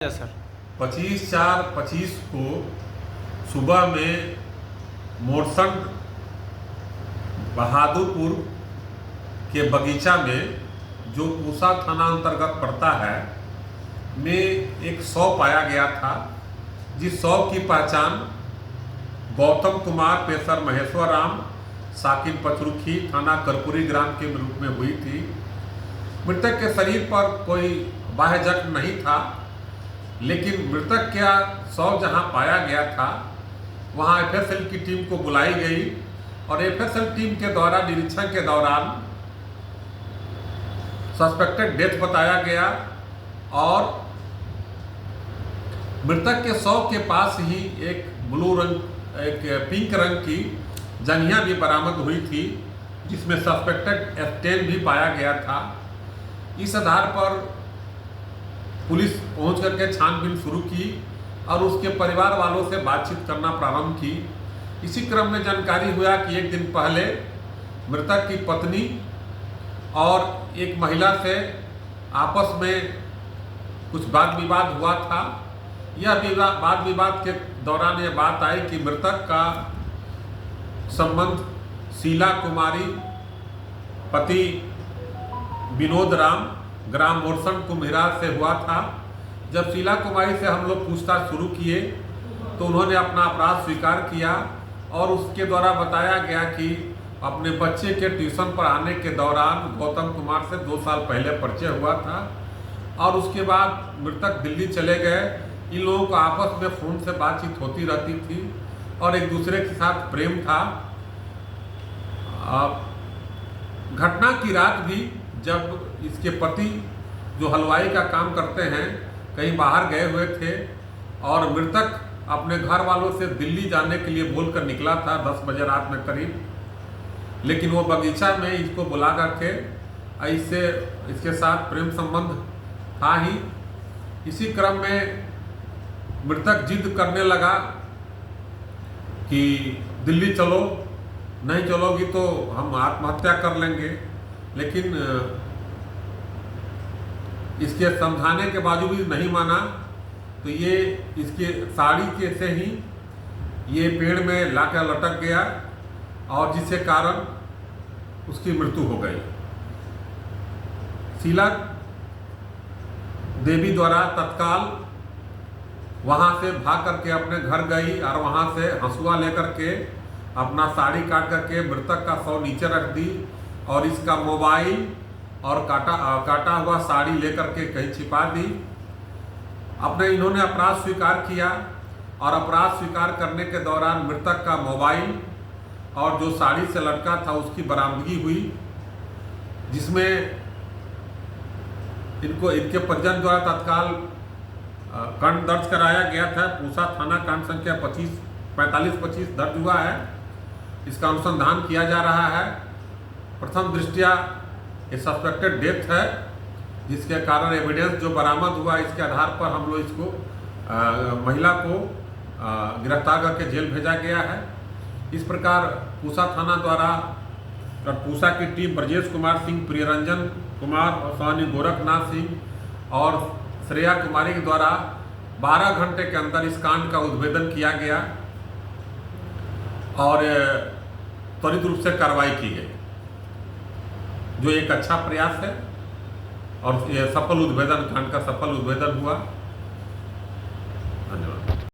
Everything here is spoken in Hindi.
सर 25/4/25 को सुबह में मोरसंड बहादुरपुर के बगीचा में, जो पूसा थाना अंतर्गत पड़ता है, में एक शव पाया गया था, जिस शव की पहचान गौतम कुमार पेशर महेश्वर राम साकिन पचरुखी थाना कर्पूरी ग्राम के रूप में हुई थी। मृतक के शरीर पर कोई बाह्य जख्म नहीं था, लेकिन मृतक का शव जहां पाया गया था वहां एफएसएल की टीम को बुलाई गई और एफएसएल टीम के द्वारा निरीक्षण के दौरान सस्पेक्टेड डेथ बताया गया और मृतक के शव के पास ही एक पिंक रंग की जंघिया भी बरामद हुई थी, जिसमें सस्पेक्टेड स्टेन भी पाया गया था। इस आधार पर पुलिस पहुंच करके छानबीन शुरू की और उसके परिवार वालों से बातचीत करना प्रारंभ की। इसी क्रम में जानकारी हुआ कि एक दिन पहले मृतक की पत्नी और एक महिला से आपस में कुछ वाद विवाद हुआ था। यह वाद विवाद के दौरान यह बात आई कि मृतक का संबंध शीला कुमारी पति विनोद राम ग्राम मोरसंड कुम्हिरा से हुआ था। जब शीला कुमारी से हम लोग पूछताछ शुरू किए तो उन्होंने अपना अपराध स्वीकार किया और उसके द्वारा बताया गया कि अपने बच्चे के ट्यूशन पर आने के दौरान गौतम कुमार से 2 साल पहले परिचय हुआ था और उसके बाद मृतक दिल्ली चले गए। इन लोगों को आपस में फ़ोन से बातचीत होती रहती थी और एक दूसरे के साथ प्रेम था। घटना की रात भी जब इसके पति, जो हलवाई का काम करते हैं, कहीं बाहर गए हुए थे और मृतक अपने घर वालों से दिल्ली जाने के लिए बोलकर निकला था 10 बजे रात में करीब, लेकिन वो बगीचा में इसको बुला करके ऐसे इसके साथ प्रेम संबंध था ही। इसी क्रम में मृतक जिद करने लगा कि दिल्ली चलो, नहीं चलोगी तो हम आत्महत्या कर लेंगे, लेकिन इसके समझाने के बावजूद भी नहीं माना। तो ये इसके साड़ी के से ही ये पेड़ में लाकर लटक गया और जिसके कारण उसकी मृत्यु हो गई। शीला देवी द्वारा तत्काल वहां से भाग करके अपने घर गई और वहां से हंसुआ लेकर के अपना साड़ी काट करके मृतक का शव नीचे रख दी और इसका मोबाइल और काटा हुआ साड़ी लेकर के कहीं छिपा दी। इन्होंने अपराध स्वीकार किया और अपराध स्वीकार करने के दौरान मृतक का मोबाइल और जो साड़ी से लटका था उसकी बरामदगी हुई, जिसमें इनके परिजन द्वारा तत्काल कांड दर्ज कराया गया था। पूसा थाना कांड संख्या 4525 दर्ज हुआ है। इसका अनुसंधान किया जा रहा है। प्रथम दृष्टया ये सस्पेक्टेड डेथ है, जिसके कारण एविडेंस जो बरामद हुआ इसके आधार पर हम लोग इसको महिला को गिरफ्तार करके जेल भेजा गया है। इस प्रकार पूसा थाना द्वारा और पूसा की टीम ब्रजेश कुमार सिंह, प्रियरंजन कुमार और स्वानी गोरखनाथ सिंह और श्रेया कुमारी के द्वारा 12 घंटे के अंदर इस कांड का उद्भेदन किया गया और त्वरित रूप से कार्रवाई की गई, जो एक अच्छा प्रयास है और सफल उद्भेदन, कांड का सफल उद्भेदन हुआ। धन्यवाद।